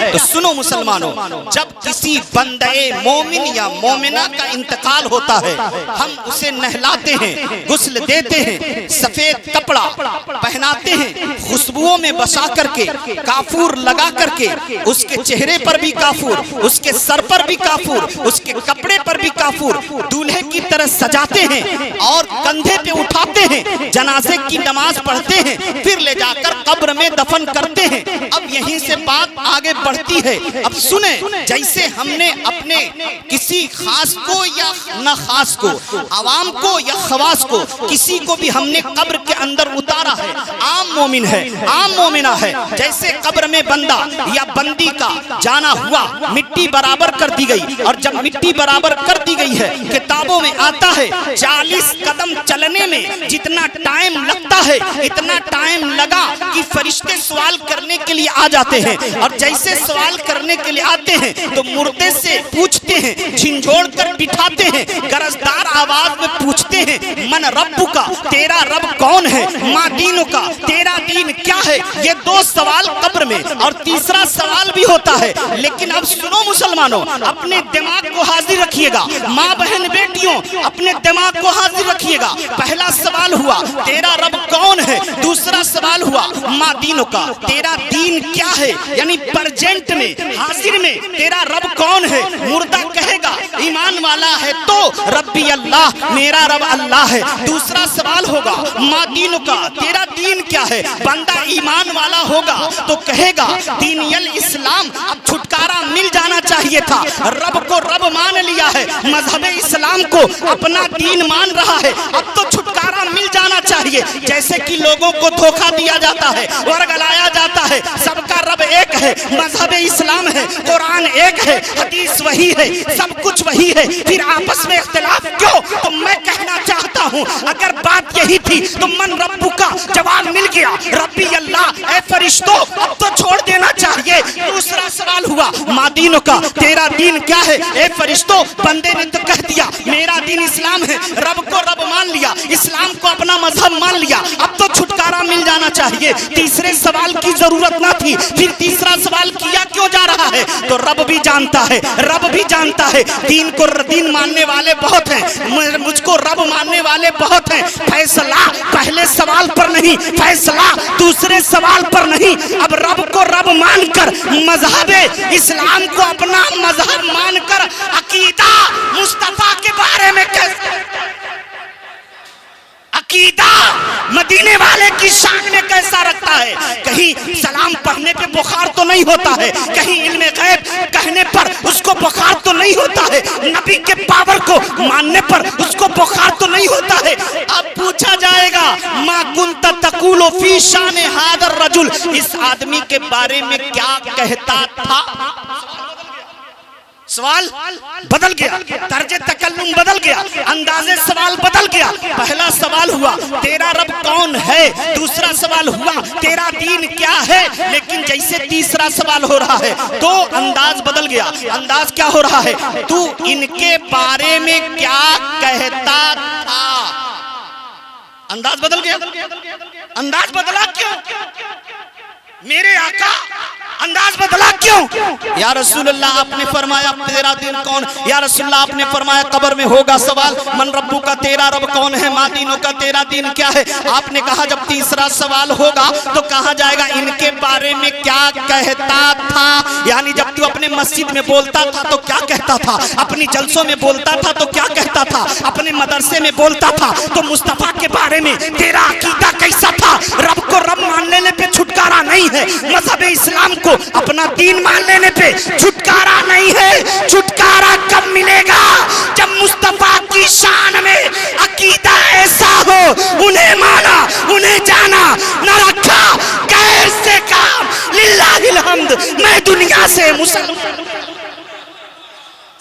तो सुनो मुसलमानों, जब किसी बंदे मोमिन या मोमिना का इंतकाल होता है, हम उसे नहलाते हैं, गुस्ल देते हैं, सफेद कपड़ा पहनाते हैं, खुशबुओं में बसा करके, काफूर लगा करके, उसके चेहरे पर भी काफूर, उसके सर पर भी काफूर, उसके कपड़े पर भी काफूर, दूल्हे की तरह सजाते हैं और कंधे पे उठाते हैं, जनाजे की नमाज पढ़ते हैं, फिर ले जाकर कब्र में दफन करते हैं। अब यहीं से बात आगे बढ़ती है। अब सुने, जैसे हमने अपने किसी खास को या न खास को, आवाम को या खवास को, किसी को भी हमने कब्र के अंदर उतारा है, आम मोमिन है, आम मोमिना है, जैसे कब्र में बंदा या बंदी का जाना हुआ, मिट्टी बराबर कर दी गई, और जब मिट्टी बराबर कर दी गई है, किताबों में आता है 40 कदम चलने में जितना टाइम लगता है, इतना टाइम लगा कि फरिश्ते सवाल करने के लिए आ जाते हैं, और जैसे सवाल करने के लिए आते हैं तो मुर्दे से पूछते हैं, झिंझोड़ कर बिठाते हैं, गरजदार आवाज में पूछते हैं, मन रब्बु का, तेरा रब कौन है, माँ दीनों का, तेरा दीन क्या है। ये 2 सवाल कब्र में, और तीसरा सवाल भी होता है। लेकिन अब सुनो मुसलमानों, अपने दिमाग को हाजिर रखिएगा, माँ बहन बेटियों, अपने दिमाग को हाजिर रखिएगा। पहला सवाल हुआ तेरा रब कौन है, दूसरा सवाल हुआ माँ दीनों का, तेरा दीन क्या है, यानी प्रेजेंट में, हाजिर में तेरा रब कौन है। मुर्दा कहेगा ईमान वाला है तो रब्बी अल्लाह, मेरा रब अल्लाह है। दूसरा सवाल होगा माँ दीनों का, तेरा दीन क्या है। बंदा ईमान वाला होगा तो कहेगा दीनियल इस्लाम, अब छुटकारा मिल जाना चाहिए था, रब को रब मान लिया है, मजहब इस्लाम को अपना दीन मान रहा है, अब तो छुटकारा मिल जाना चाहिए। जैसे कि लोगों को धोखा दिया जाता है, वर्गलाया जाता है, सबका रब एक है, मजहब इस्लाम है, कुरान एक है, हदीस वही है, सब कुछ वही है, फिर आपस में इख्तिलाफ क्यों। तो मैं कहना चाहता हूँ, अगर बात यही थी तो मन रब्बु का जवाब मिल गया, रब्बी अल्लाह, ए फरिश्तों अब तो छोड़ देना चाहिए। दूसरा सवाल हुआ माँ दीनों का, तेरा दीन क्या है, ए फरिश्तों, बंदे ने तो कह दिया मेरा दीन इस्लाम है, रब को रब मान लिया, इस्लाम को अपना मजहब मान लिया, अब तो छुटकारा मिल जाना चाहिए। तीसरे सवाल की जरूरत ना थी, फिर तीसरा सवाल किया क्यों जा रहा है। तो रब भी जानता है, रब भी जानता है, दीन को दीन मानने वाले बहुत हैं, मुझको रब मानने वाले बहुत हैं। फैसला पहले सवाल पर नहीं, फैसला दूसरे सवाल पर नहीं। अब रब को रब मानकर, मजहबे इस्लाम को अपना मजहब मानकर, अकीदा मुस्तफा के बारे में कैसे, अकीदा मदीने वाले की शान में कैसा रखता है। कहीं सलाम पढ़ने पे बुखार तो नहीं होता है, कहीं इल्मे गैब कहने पर उसको बुखार तो नहीं होता है, नबी के पावर को मानने पर उसको बुखार तो नहीं होता है। अब पूछा जाएगा मा कुंत तकुलो फी शान हादर रजुल, इस आदमी के बारे में क्या कहता था। सवाल बदल गया, तर्जे तकल्लुम बदल गया, अंदाजे सवाल बदल गया। पहला सवाल हुआ तेरा रब कौन है, दूसरा सवाल हुआ तेरा दीन क्या है। लेकिन जैसे तीसरा सवाल हो रहा है तो अंदाज बदल गया। अंदाज क्या हो रहा है, तू इनके बारे में क्या कहता था। अंदाज बदल गया। अंदाज बदला क्यों मेरे आका, अंदाज बदला क्यों। या रसूलुल्लाह आपने फरमाया तेरा दीन कौन, या रसूलुल्लाह आपने फरमाया कब्र में होगा सवाल मन रब्बू का, तेरा रब कौन है, माँ दीनों का, तेरा दीन क्या है। आपने कहा जब तीसरा सवाल होगा तो कहा जाएगा इनके बारे में क्या कहता था। यानी जब तू अपने मस्जिद में बोलता था तो क्या कहता था, अपनी जलसों में बोलता था तो क्या कहता था, अपने मदरसे में बोलता था तो मुस्तफा के बारे में तेरा अकीदा कैसा था। रब को रब मान लेने पे छुटकारा नहीं है, मजहब इस्लाम को अपना दीन मान लेने पे छुटकारा नहीं है। छुटकारा कब मिलेगा, जब मुस्तफा की शान में अकीदा ऐसा हो, उन्हें माना, उन्हें जाना, न रखा गैर से काम, लिल्लाहिल हम्द, मैं दुनिया से मुसलमान।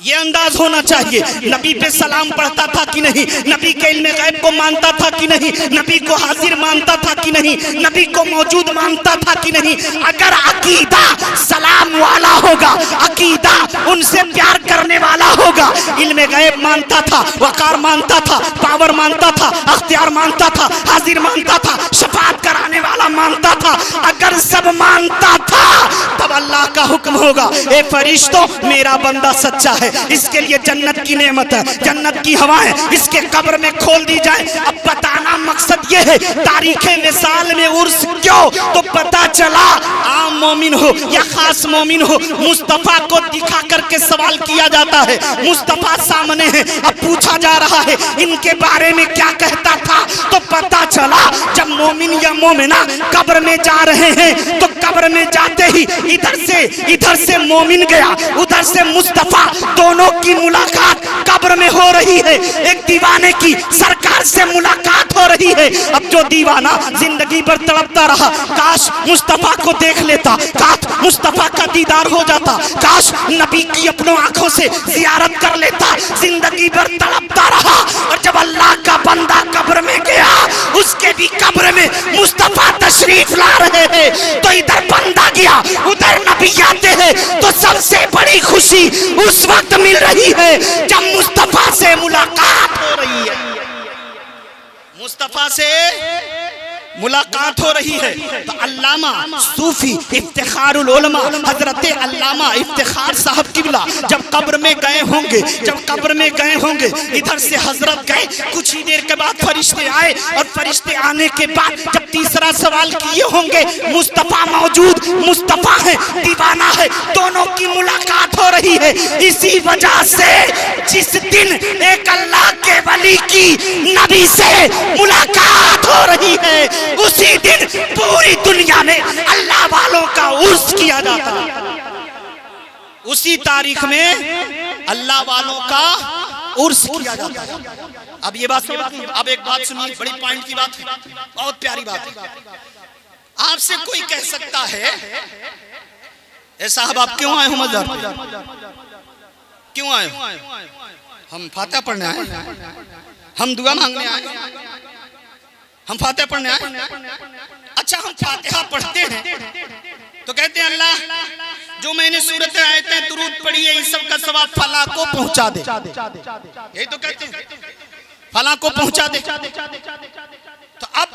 ये अंदाज होना चाहिए। नबी पे सलाम पढ़ता था कि नहीं, नबी के इल्मे गैब को मानता था कि नहीं, नबी को हाजिर मानता था कि नहीं, नबी को मौजूद मानता था कि नहीं। अगर अकीदा सलाम वाला होगा, अकीदा उनसे प्यार करने वाला होगा, होगा। इल्मे गैब मानता था, वकार मानता था, पावर मानता था, अख्तियार मानता था, हाजिर मानता था, शफाअत कराने वाला मानता था। अगर सब मानता था तब अल्लाह का हुक्म होगा, ए फरिश्तों मेरा बंदा सच्चा है, इसके लिए जन्नत की नेमत है, जन्नत की हवाएं इसके कब्र में खोल दी जाए। अब बताना मकसद ये है तारीखे विसाल में उर्स क्यों, तो पता चला आम मोमिन हो या खास मोमिन हो, मुस्तफा को दिखा करके सवाल किया जाता है। मुस्तफा सामने है, अब पूछा जा रहा है इनके बारे में क्या कहता था, तो पता चला जब मोमिन या मोमिना कब्र में जा रहे हैं तो कब्र में जाते ही इधर से मोमिन गया, उधर से मुस्तफा, दोनों की मुलाकात कब्र में हो रही है। एक दीवाने की सरकार से मुलाकात हो रही है। अब जो दीवाना जिंदगी भर तड़पता रहा, काश मुस्तफा को देख लेता, काश मुस्तफा का दीदार हो जाता, काश नबी की अपनों आंखों से जियारत कर लेता, जिंदगी भर तड़पता रहा। और जब अल्लाह का बंदा कब्र में गया, उसके भी कब्र में मुस्तफा तशरीफ ला रहे हैं, तो इधर बंदा गया, उधर नबी आते हैं, तो सबसे बड़ी खुशी उस वक्त मिल रही है जब मुस्तफा से मुलाकात हो रही है। मुस्तफा से मुलाकात हो रही है। तो अल्लामा सूफी इफ्तिखारुल उलमा हजरत अल्लामा इफ्तिखार साहब किबला जब कब्र में गए होंगे, इधर से हजरत गए, कुछ ही देर के बाद फरिश्ते आए, और फरिश्ते आने के बाद जब तीसरा सवाल किए होंगे, मुस्तफा मौजूद, मुस्तफा है, दीवाना है, दोनों की मुलाकात हो रही है। इसी वजह से जिस दिन एक अल्लाह के वली की नबी से मुलाकात हो रही है, उसी दिन पूरी दुनिया में अल्लाह वालों का उर्स किया जाता है। उसी तारीख में अल्लाह वालों का उर्स किया जाता है। अब ये बात, अब एक बात सुनिए, बड़ी पॉइंट की बात है, बहुत प्यारी बात है। आपसे कोई कह सकता है ए साहब आप क्यों आए हो मज़हब पे, क्यों आए हो? हम फातिहा पढ़ने आए, हम दुआ मांगने आए, हम फातिहा पढ़ने आए। अच्छा हम फातिहा पढ़ते हैं तो कहते हैं अल्लाह जो मैंने सूरत आयतें दुरूद पढ़ी है, इस सब का सवाब फला को पहुंचा दे। यही तो कहते हैं, फला को पहुंचा दे। तो अब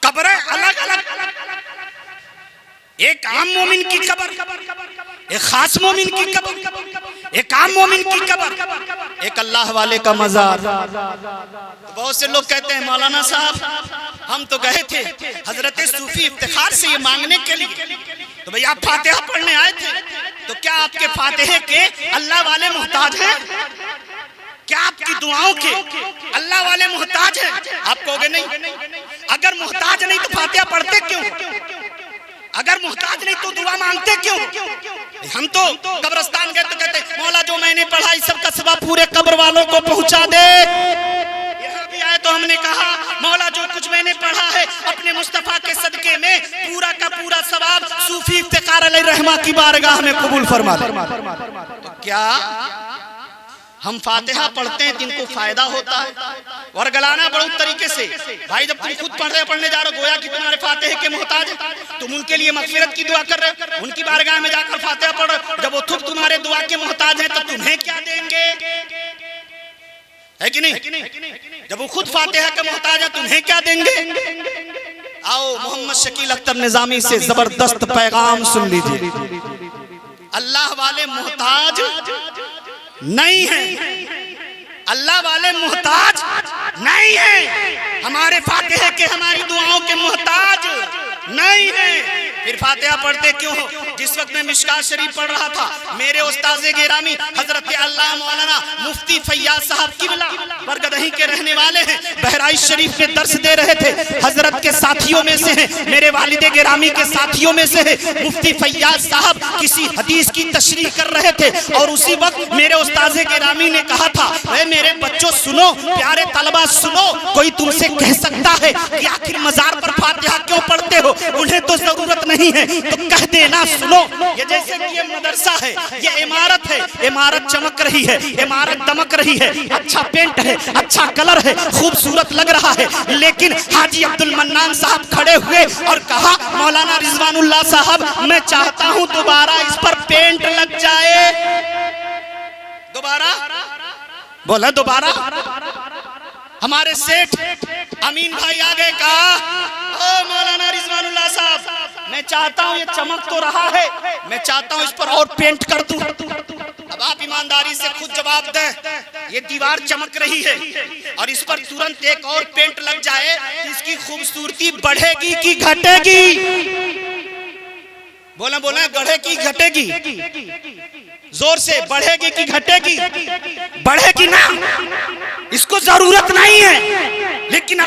कब्र अलग अलग, एक आम मोमिन की कब्र, एक खास मोमिन की कब्र, एक आम मोमिन की कब्र, एक अल्लाह वाले का मजार। बहुत से लोग कहते हैं मौलाना साहब हम तो गए थे हजरत सूफी इफ्तिखार से ये मांगने के लिए, तो भाई आप फातिहा पढ़ने आए थे, तो क्या आपके फातिहे के अल्लाह वाले मोहताज हैं? क्या आपकी दुआओं के अल्लाह वाले मोहताज हैं? आप कहोगे नहीं। अगर मोहताज नहीं तो फातिहा पढ़ते क्यों? अगर मोहताज नहीं तो दुआ मांगते क्यों? हम तो कब्रिस्तान गए तो कहते मौला जो मैंने पढ़ा इस सब का सवाब पूरे कब्र वालों को पहुंचा दे। यहाँ भी आए तो हमने कहा मौला जो कुछ मैंने पढ़ा है अपने मुस्तफा के सदके में पूरा का पूरा सवाब सूफी इफ्तिखार अलैहिर्रहमा की बारगाह में कबूल फरमा ले। तो क्या हम फातिहा पढ़ते हैं जिनको फायदा होता है, और गलाना बड़े तरीके से भाई जब तुम खुद पढ़ने जा रहे हो गोया कि तुम्हारे फातिहे के मोहताज है, तुम उनके लिए मगफिरत की दुआ कर रहे हो, उनकी बारगाह में जाकर फातिहा पढ़ रहे हो। जब वो खुद तुम्हारे दुआ के मोहताज हैं तो तुम्हें क्या देंगे? है कि नहीं? जब वो खुद फातिहा के मोहताज है तुम्हें क्या देंगे? आओ मोहम्मद शकील अख्तर निजामी से जबरदस्त पैगाम सुन लीजिए। अल्लाह वाले मोहताज नहीं है, अल्लाह वाले मोहताज नहीं है, हमारे फातिहे के हमारी दुआओं के मोहताज नहीं है। फिर फातिहा पढ़ते क्यों हो? जिस वक्त मैं मिशकात शरीफ पढ़ रहा था, मेरे उस्ताज़े गिरामी हजरत अल्लाह मौलाना मुफ्ती फैयाज साहब किबला बरगदही के रहने वाले हैं, बहराइच शरीफ में दर्स दे रहे थे। हजरत के साथियों में से हैं, मेरे वालिदे गिरामी के साथियों में से है मुफ्ती फैयाज साहब किसी हदीस की तशरीह कर रहे थे, और उसी वक्त मेरे उस्ताज़े गिरामी ने कहा था अरे मेरे बच्चों सुनो, प्यारे तलबा सुनो, कोई तुमसे कह सकता है कि आखिर मजार पर फातिहा क्यों पढ़ते हो? उन्हें तो जरूरत नहीं है, तो कह देना सुनो। ये जैसे कि ये मदरसा है, ये इमारत है, इमारत चमक रही है, इमारत दमक रही है, अच्छा पेंट है, अच्छा कलर है, खूबसूरत लग रहा है, लेकिन हाजी अब्दुल मन्नान साहब खड़े हुए और कहा मौलाना रिजवानुल्लाह साहब मैं चाहता हूं दोबारा इस पर पेंट लग जाए। दोबारा बोला, दोबारा। हमारे सेठ अमीन भाई आ गए, कहा ओ मौलाना रिजवानुल्लाह साहब, मैं चाहता हूं, ये चमक तो रहा है, मैं चाहता हूं इस पर और पेंट कर दूं। अब आप ईमानदारी से खुद जवाब दें, ये दीवार चमक रही है और इस पर तुरंत एक और पेंट लग जाए तो इसकी खूबसूरती बढ़ेगी कि घटेगी? बोला बोला, बढ़ेगी घटेगी? जोर से, बढ़ेगी कि घटेगी? बढ़ेगी ना, इसको जरूरत नहीं है। लेकिन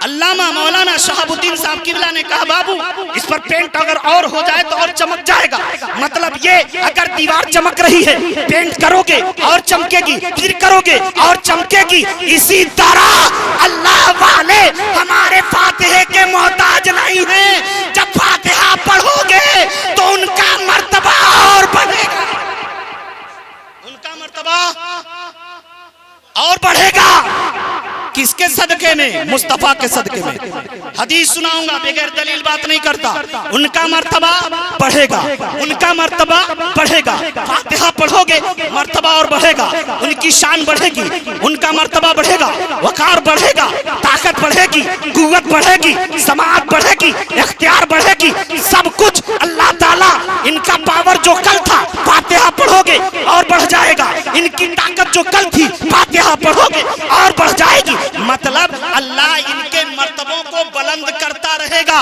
अल्लामा मौलाना शहाबुद्दीन साहब किबला ने कहा बाबू इस पर पेंट अगर और हो जाए तो और चमक जाएगा। मतलब ये, अगर दीवार चमक रही है, पेंट करोगे और चमकेगी, फिर करोगे और चमकेगी। इसी तरह अल्लाह वाले हमारे फातिहे के मोहताज नहीं है। जब फातिहा पढ़ोगे तो उनका मर्तबा और बढ़ेगा, उनका मर्तबा और बढ़ेगा। किसके सदके में? मुस्तफा के सदके में। हदीस सुनाऊंगा, बगैर दलील बात नहीं करता। उनका मर्तबा बढ़ेगा, उनका मर्तबा बढ़ेगा। फातिहा पढ़ोगे मर्तबा और बढ़ेगा, उनकी शान बढ़ेगी, उनका मर्तबा बढ़ेगा, वकार बढ़ेगा, ताकत बढ़ेगी, कुव्वत बढ़ेगी, समाअत बढ़ेगी, इख्तियार बढ़ेगी, सब कुछ अल्लाह ताला, इनका पावर जो कल था फातिहा पढ़ोगे और बढ़ जाएगा। इनकी ताकत जो कल थी फातिहा पढ़ोगे और बढ़ जाएगी। मतलब अल्लाह इनके मर्तबों को बुलंद करता रहेगा।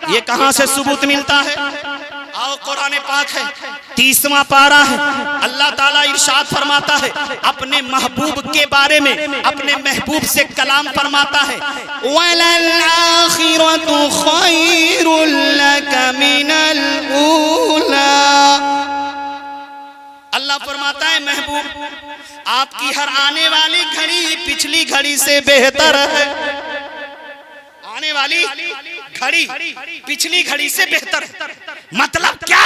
ये कहां से सबूत मिलता है? आओ, कुरान पाक है, 30वां पारा है। अल्लाह ताला इरशाद फरमाता है अपने महबूब के बारे में, अपने महबूब से कलाम फरमाता है, वलल आखिरतु खैरुल लक मिनल ऊला। अल्लाह फरमाता है महबूब आपकी हर आने वाली घड़ी पिछली घड़ी से बेहतर है। आने वाली घड़ी पिछली घड़ी से बेहतर है। मतलब क्या?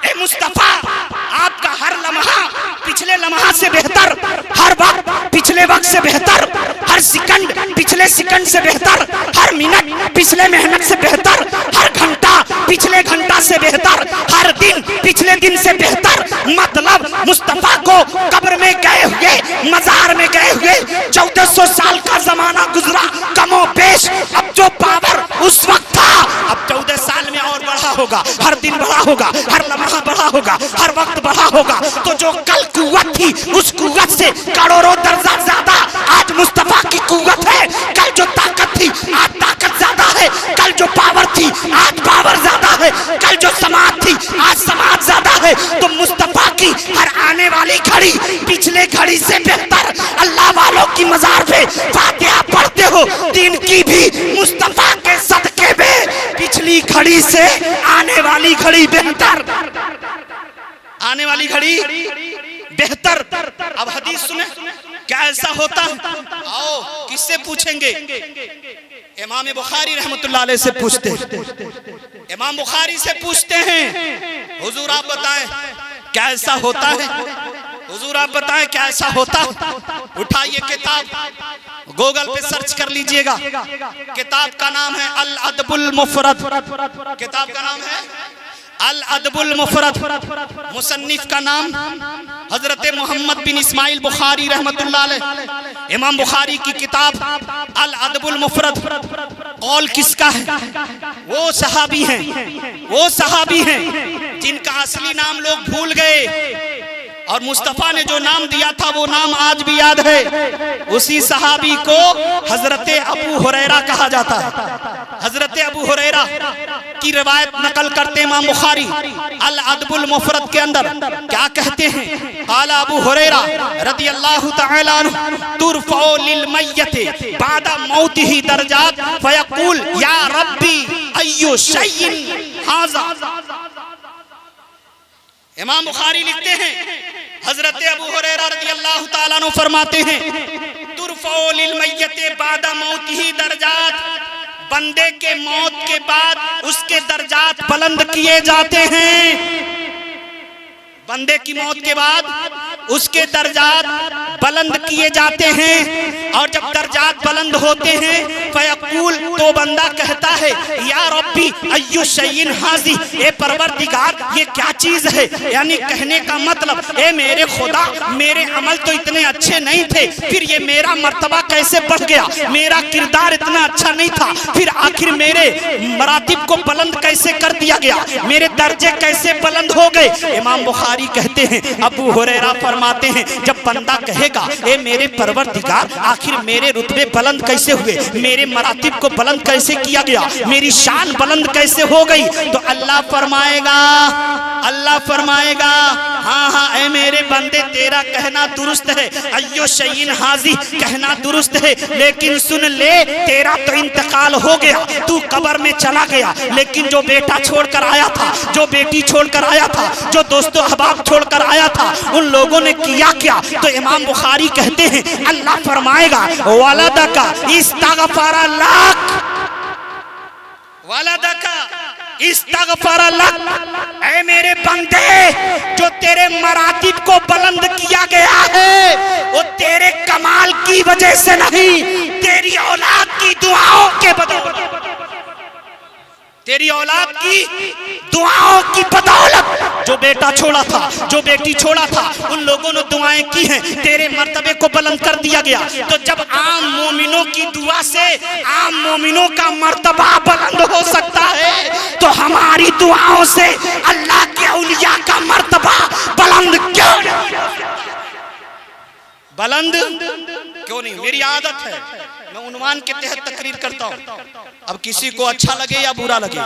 ए मुस्तफा, आपका हर लम्हा पिछले लम्हा से बेहतर, हर वक्त पिछले वक्त से बेहतर, हर सेकंड पिछले सेकंड से बेहतर, हर मिनट पिछले मेहनत से बेहतर, हर घंटा पिछले घंटा से बेहतर, हर दिन पिछले दिन से बेहतर। मतलब मुस्तफा को कब्र में गए हुए, मजार में गए हुए 1400 साल का जमाना गुजरा कमो बेश। अब जो पावर उस वक्त था अब 14 साल में और बढ़ा होगा, हर दिन बढ़ा होगा, हर लम्हा बढ़ा होगा, हर वक्त बढ़ा होगा। तो जो कल कुव्वत थी उस कुव्वत से करोड़ों दर्जा ज्यादा आज मुस्तफा की कुव्वत है। कल जो ताकत थी आज ताकत ज्यादा है, कल जो पावर थी आज पावर ज्यादा है, कल जो समाज थी आज समाज ज्यादा है। तो मुस्तफा की हर आने वाली घड़ी पिछले घड़ी से बेहतर। अल्लाह वालों की मजार पे फातिहा पढ़ते हो, दिन की भी मुस्तफा के सदके में पिछली घड़ी से आने वाली घड़ी बेहतर, आने वाली घड़ी बेहतर। अब हदीस सुने, क्या ऐसा होता? आओ, किससे पूछेंगे? इमाम बुखारी रहमतुल्लाह अलैह से पूछते हैं। इमाम बुखारी से पूछते हैं हुजूर आप बताएं क्या ऐसा होता है? हुजूर आप बताएं क्या ऐसा होता? उठाइए किताब, गूगल पे सर्च कर लीजिएगा। किताब का नाम है अल अदबुल मुफरद। किताब का नाम है अल अदबुल मुफरद। मुसन्निफ का नाम हजरत मोहम्मद बिन इस्माइल बुखारी रहमतुल्लाह अलैह। इमाम बुखारी की किताब अल अदबुल मुफरद। कौल किसका है? वो सहाबी हैं, वो सहाबी हैं जिनका असली नाम लोग भूल गए और मुस्तफा ने जो नाम दिया था वो नाम आज भी याद है। उसी सहाबी को हजरत अबू हुरैरा कहा जाता है। हजरत अबू हुरैरा की रिवायत नकल करते इमाम बुखारी अल अदबुल मुफरद के अंदर। क्या कहते हैं? काला अबू हुरैरा रदियल्लाहु तआला अन्हु तुरफ़उ लिल मय्यति बादा मौतिही दरजात फयक़ूल या रब्बी अय्यु शैइन हाज़ा। इमाम बुखारी लिखते हैं हजरत अबू हुरैरा रज़ियल्लाहु ताला अन्हु फरमाते हैं तुरफ़उ लिल मय्यति बादा मौतिही दरजात, बंदे के मौत के बाद उसके दर्जात बुलंद किए जाते हैं। बंदे की मौत के बाद उसके दर्जात बुलंद किए जाते हैं। और जब दर्जात बुलंद होते हैं फयकूल, तो बंदा कहता है या रब्बी अय्यु शैइन हाज़ी, ए परवरदिगार ये क्या चीज है। यानी कहने का मतलब ए मेरे खुदा, मेरे अमल तो इतने अच्छे नहीं थे, फिर ये मेरा मर्तबा कैसे बढ़ गया, मेरा किरदार इतना अच्छा नहीं था, फिर आखिर मेरे मरातिब को बुलंद कैसे कर दिया गया, मेरे दर्जे कैसे बुलंद हो गए। इमाम बुखारी कहते हैं, अबू हुरैरा फरमाते हैं, जब बंदा कहेगा ए मेरे परवरदिगार आखिर मेरे रुतबे बुलंद कैसे हुए, मेरे मरातिब को बुलंद कैसे किया गया, मेरी शान बुलंद कैसे हो गई, तो अल्लाह फरमाएगा हाँ हाँ ए मेरे बंदे तेरा कहना दुरुस्त है, अय्यो शैइन हाज़ी कहना दुरुस्त है, लेकिन सुन ले तेरा तो इंतकाल हो गया, तू कब्र में चला गया, लेकिन जो बेटा छोड़कर आया था, जो बेटी छोड़कर आया था, जो दोस्तों अहबाब छोड़कर आया था, उन लोगों ने किया क्या। तो इमाम बुखारी कहते हैं अल्लाह फरमाएगा वलदका इस्तगफर लक, वलदका इस्तगफर लक, ऐ मेरे बंदे जो तेरे मरातिब को बुलंद किया गया है वो तेरे कमाल की वजह से नहीं, तेरी औलाद की दुआओं के बदौलत, तेरी औलाद की दुआओं की बदौलत। जो बेटा छोड़ा था, जो बेटी छोड़ा था, उन लोगों ने दुआएं की हैं, तेरे मर्तबे को बुलंद कर दिया गया। तो जब आम मोमिनों की दुआ से आम मोमिनों का मर्तबा बुलंद हो सकता है, तो हमारी दुआओं से अल्लाह के औलिया का मर्तबा बुलंद क्यों नहीं, बुलंद क्यों नहीं। मेरी आदत है मैं उन्वान के तहत तकरीर करता हूँ, अब किसी को अच्छा लगे या बुरा लगे,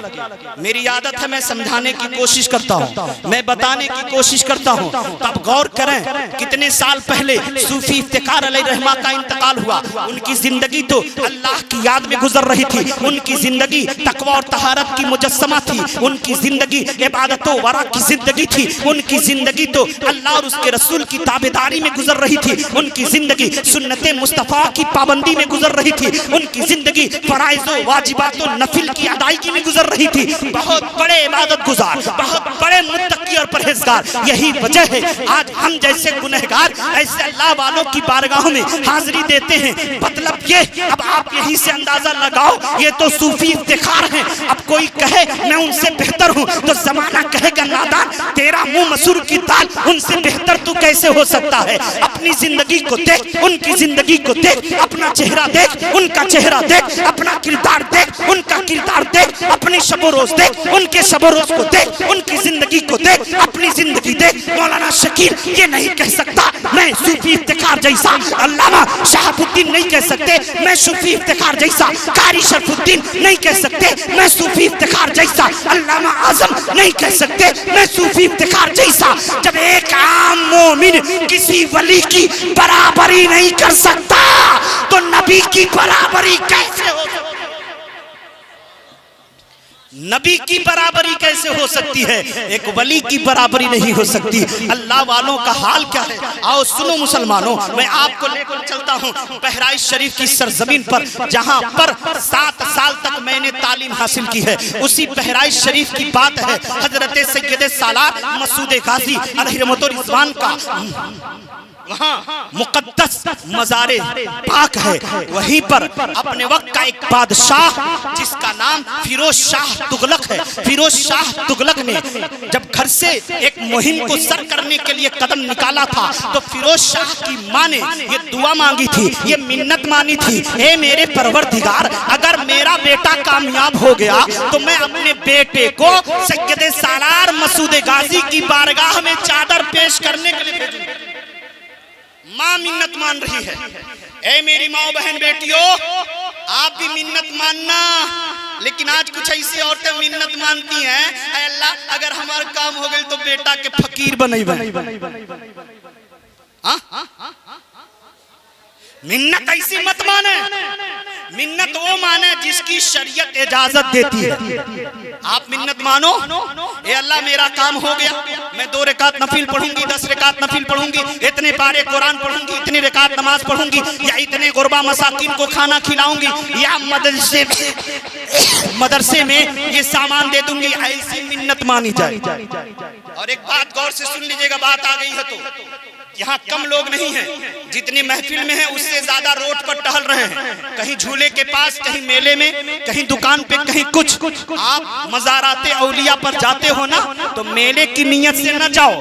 मेरी आदत है मैं समझाने की कोशिश करता हूँ, मैं बताने की कोशिश करता हूँ। तब गौर करें कितने साल पहले सूफी इफ्तिकार अलैहिर्रहमा का इंतकाल हुआ, उनकी जिंदगी तो अल्लाह की याद में गुजर रही थी, उनकी जिंदगी तकवा और तहारत की मुजस्समा थी, उनकी जिंदगी इबादत व वरा की जिंदगी थी, उनकी जिंदगी तो अल्लाह और उसके रसूल की ताबेदारी में गुजर रही थी, उनकी जिंदगी सुन्नते मुस्तफा की पाबंदी में गुजर रही थी, उनकी जिंदगी फराइज़ व वाजिबात व नफिल की अदायगी में गुजर रही थी। बहुत बड़े इबादत गुजार, बहुत बड़े मुत्तकी और परहेजगार। यही वजह है आज हम जैसे गुनहगार ऐसे अल्लाह वालों की बारगाहों में हाजिरी देते हैं। मतलब ये, अब आप यही से अंदाजा लगाओ, ये तो सूफी इफ्तिखार हैं। अब कोई कहे मैं उनसे बेहतर हूँ तो जमाना कहेगा नादान, तेरा मुंह मसूर की दाल, उनसे बेहतर तू कैसे हो सकता है। अपनी जिंदगी को देख, उनकी जिंदगी को देख, अपना चेहरा देख, उनका चेहरा देख, अपना किरदार देख, उनका किरदार देख, अपनी शबो रोज देख, उनके शबो रोज को देख, उनकी जिंदगी को देख, अपनी जिंदगी देख। मौलाना शकील ये नहीं कह सकता मैं सूफी इफ्तिखार जैसा, अल्लामा शहाबुद्दीन नहीं कह सकते मैं सूफी इफ्तिखार जैसा, कारी शरफुद्दीन नहीं कह सकते मैं सूफी इफ्तिखार जैसा, अल्लामा आजम नहीं कह सकते मैं सूफी इफ्तिखार जैसा। जब एक आम मोमिन किसी वली की बराबरी नहीं कर सकता तो नबी की बराबरी कैसे हो सकती, नबी की बराबरी कैसे हो सकती है, एक वली की बराबरी नहीं हो सकती। अल्लाह वालों का हाल क्या है, आओ सुनो मुसलमानों, मैं आपको लेकर चलता हूँ बहराइच शरीफ की सरजमीन पर, जहाँ पर 7 साल तक मैंने तालीम हासिल की है। उसी बहराइच शरीफ की बात है, हजरत सैयद सालार मसूद गाजी अलैहिर्रहमतुर रिज़वान का वहाँ मुकद्दस मज़ारे पाक है। वहीं पर अपने वक्त का एक बादशाह जिसका नाम फिरोज शाह तुगलक है, फिरोज शाह तुगलक ने जब घर से एक मुहिम को सर करने के लिए कदम निकाला था तो फिरोज शाह की माँ ने ये दुआ मांगी थी, ये मिन्नत मानी थी, ए मेरे परवरदिगार अगर मेरा बेटा कामयाब हो गया तो मैं अपने बेटे को सैयद सालार मसूद गाजी की बारगाह में चादर पेश करने के लिए भेजूंगा। माँ मिन्नत मान रही है। ए मेरी माँ बहन बेटियों, आप भी मिन्नत मानना, लेकिन आज कुछ ऐसी औरतें मिन्नत मानती हैं, अल्लाह अगर हमारा काम हो गए तो बेटा के फकीर बने। मिन्नत ऐसी मत माने, मिन्नत वो माने जिसकी शरीयत इजाजत देती है। आप मिन्नत मानो, ए अल्लाह मेरा काम हो गया, मैं 2 रकात नफिल पढ़ूंगी, 10 रकात नफिल पढ़ूंगी, इतने पारे कुरान पढ़ूंगी, इतनी रकात नमाज पढ़ूंगी, या इतने गुरबा मसाकिन को खाना खिलाऊंगी, या मदरसे में ये सामान दे दूंगी, ऐसी मिन्नत मानी जाए। और एक बात गौर से सुन लीजिएगा, बात आ गई है तो यहाँ कम लोग नहीं हैं, जितनी महफिल में है उससे ज्यादा रोड पर टहल रहे हैं, कहीं झूले के पास, कहीं मेले में, कहीं दुकान पे, कहीं कुछ। आप मज़ाराते औलिया पर जाते हो ना, तो मेले की नीयत से न जाओ,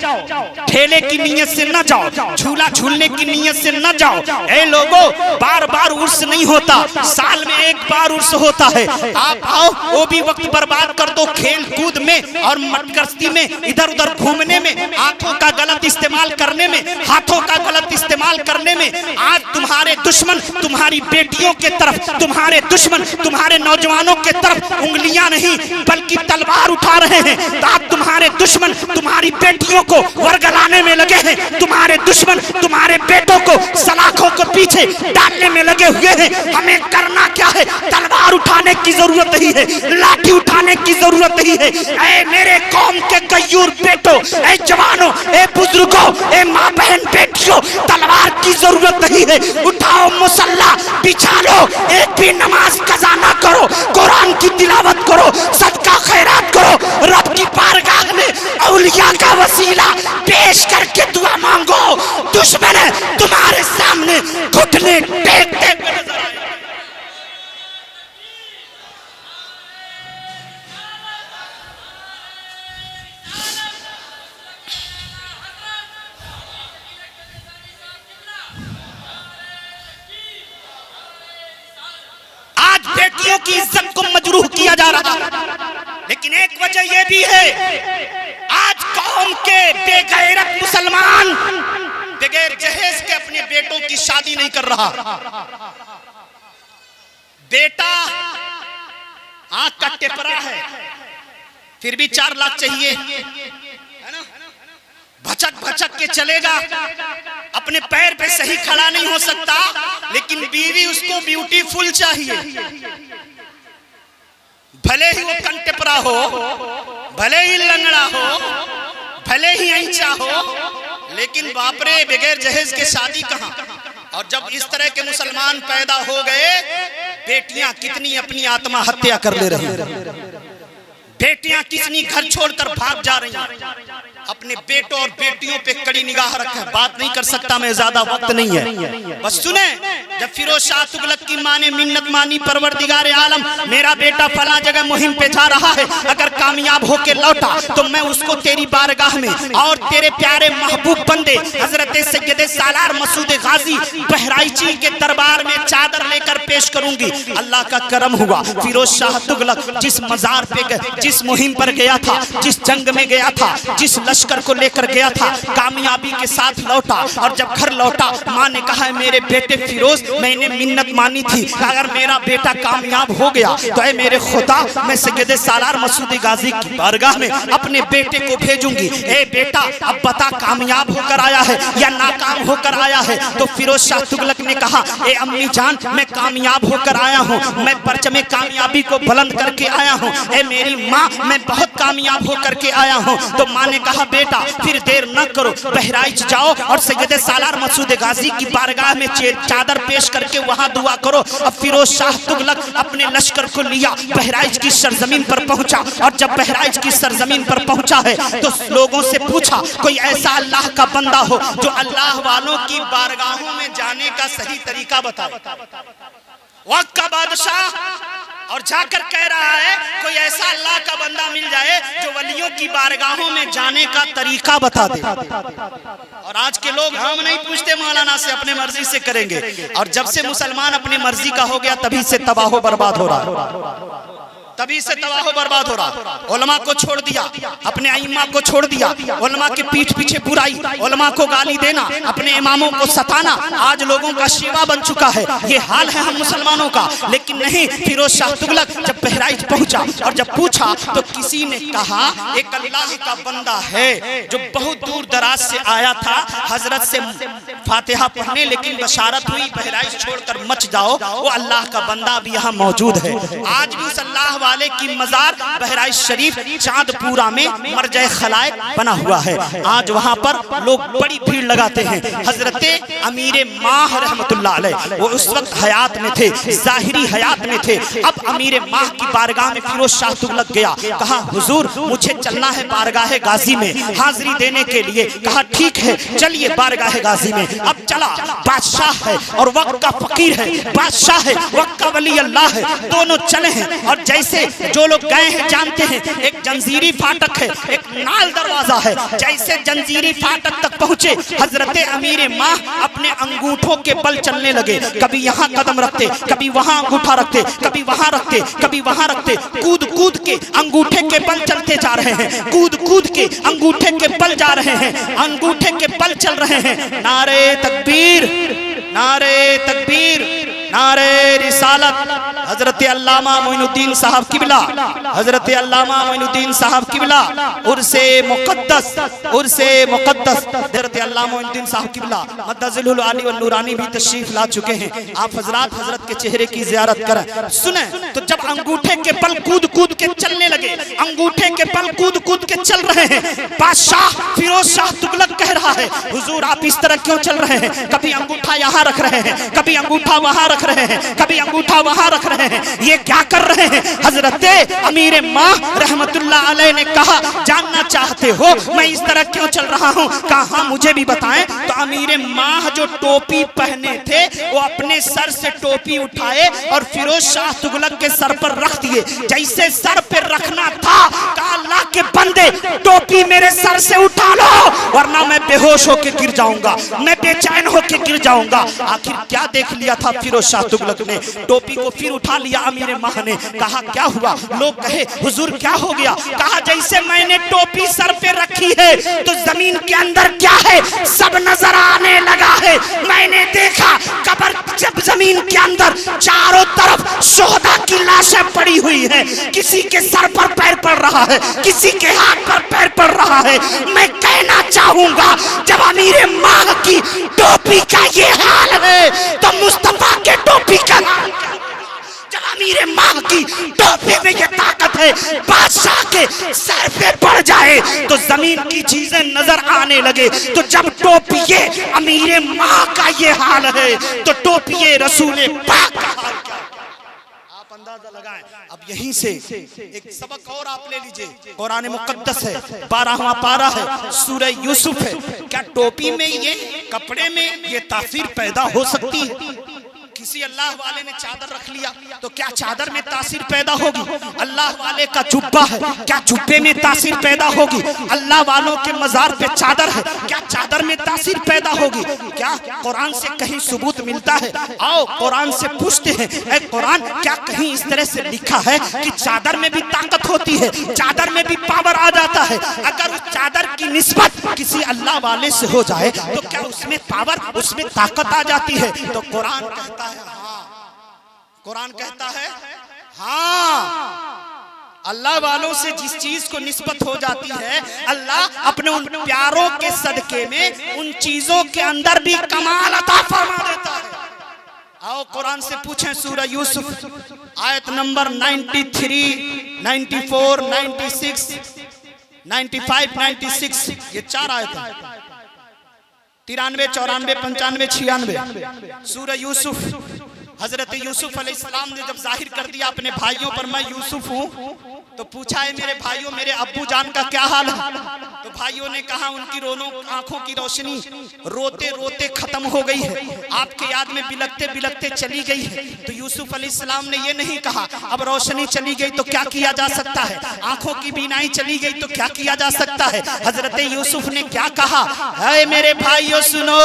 ठेले की नीयत से न जाओ, झूला झूलने की नीयत से न जाओ। ए लोगों, बार बार उर्स नहीं होता, साल में एक बार उर्स होता है। आप आओ, वो भी वक्त बर्बाद कर दो खेल कूद में और मटकस्ती में, इधर उधर घूमने में, आंखों का गलत इस्तेमाल करने में, हाथों का गलत इस्तेमाल करने में। आज तुम्हारे दुश्मन तुम्हारी बेटियों के तरफ, तुम्हारे दुश्मन तुम्हारे नौजवानों के तरफ उंगलियां नहीं बल्कि तलवार उठा रहे हैं। आज तुम्हारे दुश्मन तुम्हारी बेटियों को वर्गलाने में लगे हैं, तुम्हारे दुश्मन तुम्हारे बेटों को सलाखों के पीछे डालने में लगे हुए हैं। हमें करना क्या है? तलवार उठाने की जरूरत नहीं है, लाठी उठाने की जरूरत नहीं है। ऐ मेरे कौम के गयूर बेटों, ऐ जवानों, ऐ बुजुर्गों, ऐ माँ बहन बेटियों, तलवार की जरूरत नहीं है। उठाओ मुसल्ला, बिछा लो, एक भी नमाज कज़ा ना करो, कुरान की तिलावत करो, सदका खैरात करो, रब की बारगाह में औलिया का वसीला पेश करके दुआ मांगो। दुश्मन तुम्हारे सामने घुटने टेकते हुए नजर आए। आज बेटियों की इज्जत को मजरूह किया जा रहा है, लेकिन एक वजह यह भी है, आज कौम के बेगैरत मुसलमान बगैर जहेज के अपने बेटों की शादी नहीं कर रहा। बेटा आंख का टेपरा है, फिर भी 4 लाख चाहिए, है ना? भचक भचक के चलेगा, अपने पैर पे सही खड़ा नहीं हो सकता, लेकिन बीवी उसको ब्यूटीफुल चाहिए। भले ही वो कंटेपरा हो, भले ही लंगड़ा हो, भले ही ऐंचा हो, लेकिन बापरे बगैर जहेज के शादी कहां। और जब इस तरह के मुसलमान पैदा हो गए, बेटियां कितनी अपनी आत्महत्या कर ले रही हैं, बेटियां कितनी घर छोड़कर भाग जा रही हैं। अपने बेटों और बेटियों पे कड़ी निगाह रखें। बात नहीं कर सकता मैं, ज्यादा वक्त नहीं है, बस सुने। जब फिरोज शाह तुगलक की माँ ने मिन्नत मानी, परवरदिगार आलम मेरा बेटा फला जगह मुहिम पे जा रहा है, अगर कामयाब होके लौटा तो मैं उसको तेरी बारगाह में और तेरे प्यारे महबूब बंदे हजरत सैयद सालार मसूद गाजी बहराइची के दरबार में चादर लेकर पेश करूंगी। अल्लाह का करम हुआ, फिरोज शाह तुगलक जिस मजार पे, जिस मुहिम पर गया था, जिस जंग में गया था, जिस लश्कर को लेकर गया था, कामयाबी के साथ लौटा। और जब घर लौटा, माँ ने कहा मेरे बेटे फिरोज, मैंने मिन्नत मानी थी, अगर मेरा बेटा कामयाब हो गया तो ऐ मेरे खुदा, मैं सैयद सालार मसूद गाजी की बारगाह में अपने बेटे को भेजूंगी। ए बेटा, अब बता कामयाब होकर आया है या नाकाम होकर आया है? तो फिरोज शाह तुगलक ने कहा ए अम्मी जान, मैं कामयाब होकर आया हूँ, मैं परचमे कामयाबी को बुलंद करके आया हूँ। ए मेरी माँ, मैं बहुत कामयाब होकर के आया हूँ। तो माँ ने कहा बेटा फिर देर न करो, बहराइच जाओ और सैयद सालार मसूद गाजी की बारगाह में चादर पेश करके वहां दुआ करो। अब फिरोज शाह तुगलक अपने लश्कर को लिया, बहराइच की सरजमीन पर पहुंचा। और जब बहराइच की सरजमीन पर पहुंचा है तो लोगों से पूछा कोई ऐसा अल्लाह का बंदा हो जो अल्लाह वालों की बारगाहों में जाने का सही तरीका बताए। वक्त का बादशाह और जाकर कह रहा है कोई ऐसा अल्लाह का बंदा मिल जाए जो वलियों की बारगाहों में जाने का तरीका बता दे। और आज के लोग हम नहीं पूछते मौलाना से, अपने मर्जी से करेंगे। और जब से मुसलमान अपनी मर्जी का हो गया, तभी से तबाह बर्बाद हो रहा है, तभी से तबाह बर्बाद हो रहा। उलमा को छोड़ दिया, अपने अइम्मा को छोड़ दिया, उलमा के पीठ पीछे बुराई, उलमा को गाली देना, अपने इमामों को सताना आज लोगों का शिवा बन चुका है। ये हाल है हम मुसलमानों का। लेकिन नहीं, फिरोज शाह तुगलक जब बहराइच पहुंचा और जब पूछा तो किसी ने कहा एक अल्लाह का बंदा है जो बहुत दूर दराज से आया था हजरत से फातिहा पढ़ने, लेकिन बशारत हुई बहराइच छोड़कर मच जाओ, वो अल्लाह का बंदा भी यहाँ मौजूद है। आज भी अल्लाह वाले की मजार बहराइच शरीफ चांदपुरा में मरजए खलाइक बना हुआ है। आज वहां पर लोग बड़ी भीड़ लगाते हैं। हजरत अमीर माह रहमतुल्लाह अलैह वो उस वक्त हयात में थे, जाहिरी हयात में थे। अब अमीर माह की बारगाह में फिरोज शाह तुगलक गया, कहा हुजूर मुझे चलना है बारगाह गाजी में हाजिरी देने के लिए। कहा ठीक है चलिए बारगाह गाजी में। अब चला, बादशाह है और वक्त का फकीर है, बादशाह है वक्त का वली अल्लाह है, दोनों चले हैं। और जैसे जो लोग गए हैं जानते हैं, एक जंजीरी फाटक है, एक नाल दरवाजा है। जैसे जंजीरी फाटक तक पहुंचे, हजरत अमीर माह अपने अंगूठों के बल चलने लगे। कभी यहाँ कदम रखते, कभी वहां अंगूठा रखते, कभी वहां रखते, कभी वहां रखते। कूद कूद के अंगूठे के बल चलते जा रहे हैं, कूद कूद के अंगूठे के बल जा रहे हैं, अंगूठे के बल चल रहे हैं। नारे तकबीर, नारे तकबीर, नारे रिसालत। हजरत अल्लामा मोइनुद्दीन साहब किबला, हजरत अल्लामा मोइनुद्दीन साहब किबला उर्से मुक़द्दस, उर्से मुक़द्दस हजरत अल्लामा मोइनुद्दीन साहब किबला मद्दज़िलुल आली व नूरानी भी तशरीफ ला चुके हैं। आप हजरत के चेहरे की ज़ियारत करें। सुने तो जब अंगूठे के बल कूद कूद के चलने लगे, अंगूठे के बल कूद कूद के चल रहे हैं, बादशाह फिरोज शाह तुगलक कह रहा है, हुजूर आप इस तरह क्यों चल रहे हैं? कभी अंगूठा यहाँ रख रहे हैं, कभी अंगूठा वहां रख रहे हैं, कभी अंगूठा वहां रख रहे हैं, ये क्या कर रहे हैं? हजरत अमीर माह रहमतुल्लाह अलैह ने कहा, जानना चाहते हो मैं इस तरह क्यों चल रहा हूं? कहा मुझे भी बताएं। तो अमीर माह जो टोपी पहने थे, वो अपने सर से टोपी उठाए और फिरोज शाह तुगलक के सर पर रख दिए। जैसे सर पर रखना था, अल्लाह के बंदे टोपी मेरे सर से उठा लो, वरना मैं बेहोश होकर गिर जाऊंगा, मैं बेचैन होकर गिर जाऊंगा। आखिर क्या देख लिया था फिरोज शाह तुगलक ने? टोपी को फिर उठा लिया अमीर माह ने। कहा क्या हुआ? लोग कहे हुजूर क्या हो गया? कहा जैसे मैंने टोपी सर पे रखी है तो जमीन के अंदर क्या है सब नजर आने लगा है। मैंने देखा कब्र, जब जमीन के अंदर चारों तरफ शोहदा की लाशें पड़ी हुई है, किसी के सर पर पैर पड़ रहा है, किसी के हाथ पर पैर पड़ रहा है। मैं कहना चाहूंगा जब अमीर माह की टोपी का ये हाल है तो मुस्तफा के टोपी का हाल क्या? जब अमीर माह की टोपी में ये ताकत है, बादशाह के सर पे पड़ जाए तो जमीन की चीजें नजर आने लगे। तो जब टोपिए अमीर माह का ये हाल है तो टोपिए रसूल पाक का हाल क्या? आप अंदाजा लगाएं। अब यहीं से एक सबक और आप ले लीजिए। कुरान मुक़द्दस है, 12वां पारा है, सूरह यूसुफ है। क्या टोपी में ये, कपड़े में ये तासीर पैदा हो सकती है? किसी अल्लाह वाले ने चादर रख लिया तो क्या चादर में तासीर पैदा होगी? अल्लाह वाले का जुब्बा है, क्या जुब्बे में तासीर पैदा होगी? अल्लाह वालों के मजार पे चादर है, क्या चादर में तासीर पैदा होगी? क्या कुरान से कहीं सबूत मिलता है? आओ कुरान से पूछते हैं, ऐ कुरान क्या कहीं इस तरह से लिखा है कि चादर में भी ताकत होती है, चादर में भी पावर आ जाता है? अगर उस चादर की निस्बत किसी अल्लाह वाले से हो जाए तो क्या उसमें पावर, उसमें ताकत आ जाती है? तो कुरान कहता है हाँ, कुरान कहता है हाँ, अल्लाह वालों से जिस चीज को निस्बत हो जाती है, अल्लाह अपने उन प्यारों के सदके में उन चीजों के अंदर भी कमाल अता फरमा देता है। आओ कुरान से पूछें, सूरह यूसुफ आयत नंबर 93, 94, 96, 95, 96, ये 4 आयत है। 93, 94, 95, 96 सूरह यूसुफ। हजरत यूसुफ अलैहिस्सलाम ने जब जाहिर कर दिया अपने भाइयों पर मैं यूसुफ हूँ, तो पूछा है मेरे भाइयों मेरे अब्बू जान का क्या हाल है? तो भाइयों ने कहा उनकी आंखों की रोशनी रोते रोते खत्म हो गई है, आपके याद में बिलखते बिलखते चली गई है। तो यूसुफ अलैहिस्सलाम ने ये नहीं कहा अब रोशनी चली गई तो क्या किया जा सकता है, आंखों की बीनाई चली गई तो क्या किया जा सकता है। हजरत यूसुफ ने क्या कहा, है मेरे भाइयों सुनो,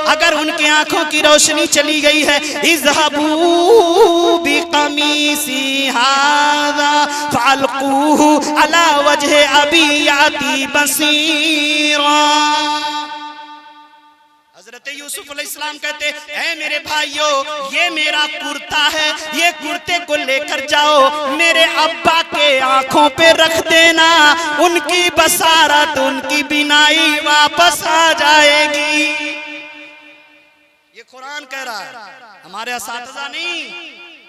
अगर उनकी आंखों की रोशनी चली गई है, इज़हबू बिक़मीसी हाज़ा फ़अल्क़ूहु अला वजहि अबी याती बसीरा। हजरत यूसुफ अलैहिस्सलाम कहते हैं मेरे भाइयों, ये मेरा कुर्ता है, ये कुर्ते को लेकर जाओ मेरे अब्बा के आंखों पे रख देना, उनकी बसारत उनकी बिनाई वापस आ जाएगी। ये कुरान कह रहा है, हमारे असातिज़ा नहीं,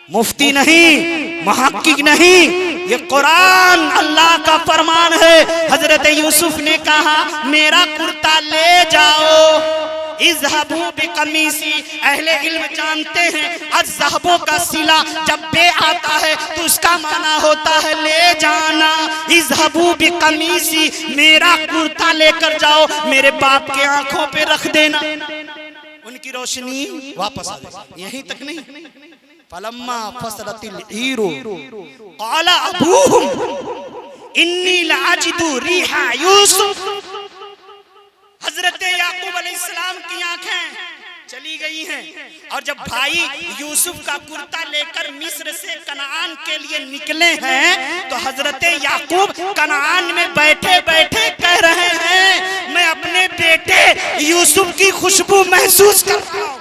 मुफ्ती नहीं, मुहक्किक नहीं, ये कुरान अल्लाह का फरमान है। हजरत यूसुफ ने कहा मेरा कुर्ता ले जाओ, इज़हबू बिक़मीसी। अहले इल्म जानते हैं अज़हबों का सिला जब बे आता है तो उसका माना होता है ले जाना। इज़हबू बिक़मीसी, मेरा कुर्ता लेकर जाओ मेरे बाप के आंखों पे रख देना। उनकी रोशनी वापस आ गई। यहीं तक नहीं, फलम्मा फसलतिल ईरु क़ाला अबूहुम इन्नी लाजिदु रिहा यूसुफ। हजरत याकूब अलैहिस्सलाम की आंखें चली गई हैं और जब भाई यूसुफ का कुर्ता लेकर मिस्र से कनान के लिए निकले हैं तो हजरत याकूब कनान में बैठे बैठे कह रहे हैं मैं अपने बेटे यूसुफ की खुशबू महसूस कर रहा हूं।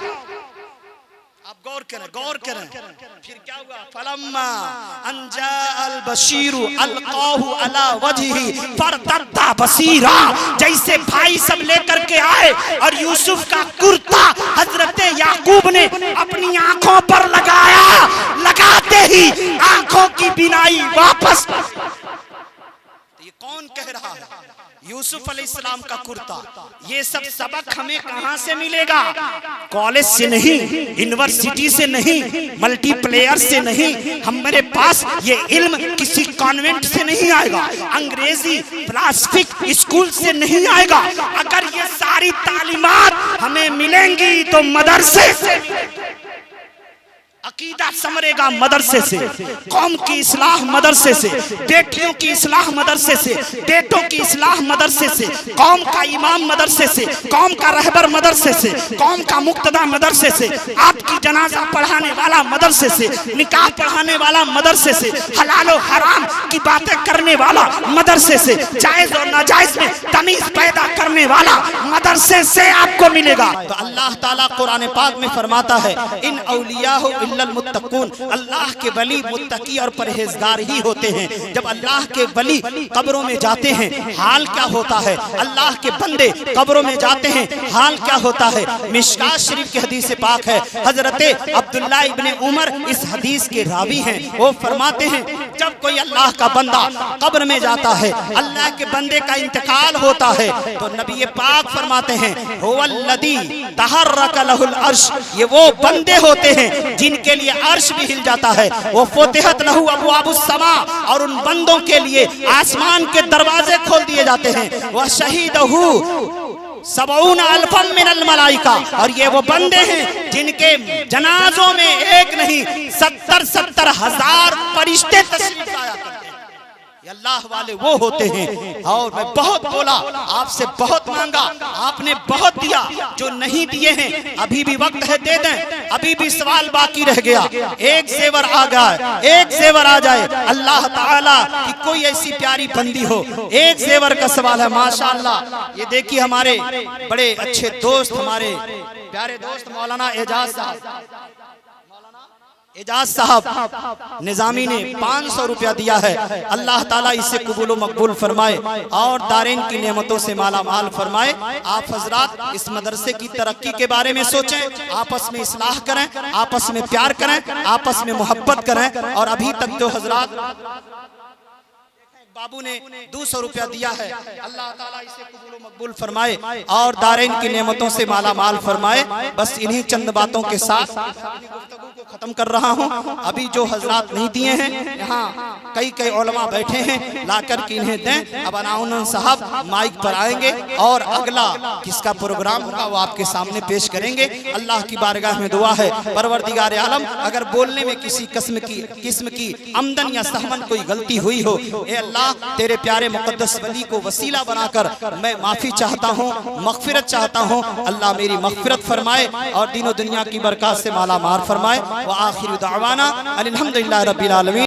आप गौर करें, गौर करें। फिर क्या हुआ? फलम्मा अंजा अल बशीरु अलकाहु अला वजही फरतद्दा बसीरा। जैसे भाई सब लेकर के आए और यूसुफ का कुर्ता हजरत याकूब ने अपनी आंखों पर लगाया, लगाते ही आंखों की बिनाई वापस। ये कौन कह रहा है? यूसुफ अलैहिस्सलाम का कुर्ता। ये सब सबक हमें कहां से मिलेगा? कॉलेज से नहीं, यूनिवर्सिटी से नहीं, मल्टीप्लेयर से नहीं। हमारे पास ये इल्म किसी कॉन्वेंट से नहीं आएगा, अंग्रेजी फिलॉसफी स्कूल से नहीं आएगा। अगर ये सारी तालीमात हमें मिलेंगी तो मदरसे से, अकीदा समरेगा मदरसे से, कौम की इस्लाह मदरसे से, बेटियों की इस्लाह मदरसे से, बेटों की इस्लाह मदरसे से, कौम का इमाम मदरसे से, कौम का रहबर मदरसे से, कौम का मुक्तदा मदरसे से, आपकी जनाजा पढ़ाने वाला मदरसे से, निकाह पढ़ाने वाला मदरसे से, हलाल और हराम की बातें करने वाला मदरसे से, जायज और नाजायज में तमीज पैदा करने वाला मदरसे से आपको मिलेगा। तो अल्लाह ताला कुरान पाक में फरमाता है इन औलियाहु इल्लल मुत्तकून। अल्लाह के वली मुत्तकी और परहेजगार ही होते हैं। जब अल्लाह के वली कब्रों में जाते हैं हाल क्या होता है? अल्लाह के बंदे कब्रों में जाते हैं हाल क्या होता है? मिशकात शरीफ की हदीस पाक है, हजरत अब्दुल्लाह इब्ने उमर इस हदीस के रावी हैं। वो फरमाते हैं जब कोई अल्लाह का बंदा कब्र में जाता है, अल्लाह के बंदे का इंतकाल होता है, तो नबी पाक फरमाते हैं हुवल्लज़ी तहर्रका लहुल अर्श। ये वो बंदे होते हैं जिनके लिए अर्श भी हिल जाता है। वो फुतिहत लहू अबवाबुस समा, और उन बंदों के लिए आसमान के दरवाजे खोल दिए जाते हैं। वह शहीदहू सबऊन अल्फम मिनल मलाइका, और ये वो बंदे हैं जिनके जनाजों में एक नहीं 70 हजार फरिश्ते तशरीफ लाया करते हैं। अल्लाह वाले वो होते हैं। और मैं बहुत बोला, आपसे बहुत मांगा, आपने बहुत दिया। जो नहीं दिए हैं अभी भी वक्त है, दे दें। अभी भी सवाल बाकी रह गया। एक जेवर आ गया, एक जेवर आ जाए। अल्लाह ताला की कोई ऐसी प्यारी बंदी हो, एक जेवर का सवाल है। माशाअल्लाह, ये देखिए हमारे बड़े अच्छे दोस्त, हमारे प्यारे दोस्त मौलाना एजाज साहब निजामी ने 500 रुपया दिया है। अल्लाह ताला इसे कबूल मकबूल फरमाए और दारेन की नेमतों से माला माल फरमाए। आप हजरात इस मदरसे की तरक्की के बारे में सोचें, आपस में इस्लाह करें, आपस में प्यार करें, आपस में मोहब्बत करें। और अभी तक तो हजरात बाबू ने 200 रुपया दिया है। अल्लाह ताला इसे कबूल मकबूल फरमाए और दारेन की नेमतों से माला माल फरमाए। बस इन्हीं चंद बातों के साथ गुफ्तगू को खत्म कर रहा हूँ। अभी जो हजरात नहीं दिए हैं, यहाँ कई उलमा बैठे हैं, लाकर के इन्हें दें। अब अनाउन साहब माइक पर आएंगे और अगला किसका प्रोग्राम होगा वो आपके सामने पेश करेंगे। अल्लाह की बारगाह में दुआ है, परवरदिगार आलम अगर बोलने में किसी किस्म की आमदन या सहमन कोई गलती हुई हो, ए अल्लाह तेरे प्यारे मुकद्दस वली को वसीला बनाकर मैं माफी चाहता हूँ, मगफिरत चाहता हूँ। अल्लाह मेरी मगफिरत फरमाए और दीनो दुनिया की बरकत से माला माल फरमाए। व आखिर दावाना अल्हम्दुलिल्लाह रब्बिल आलमीन।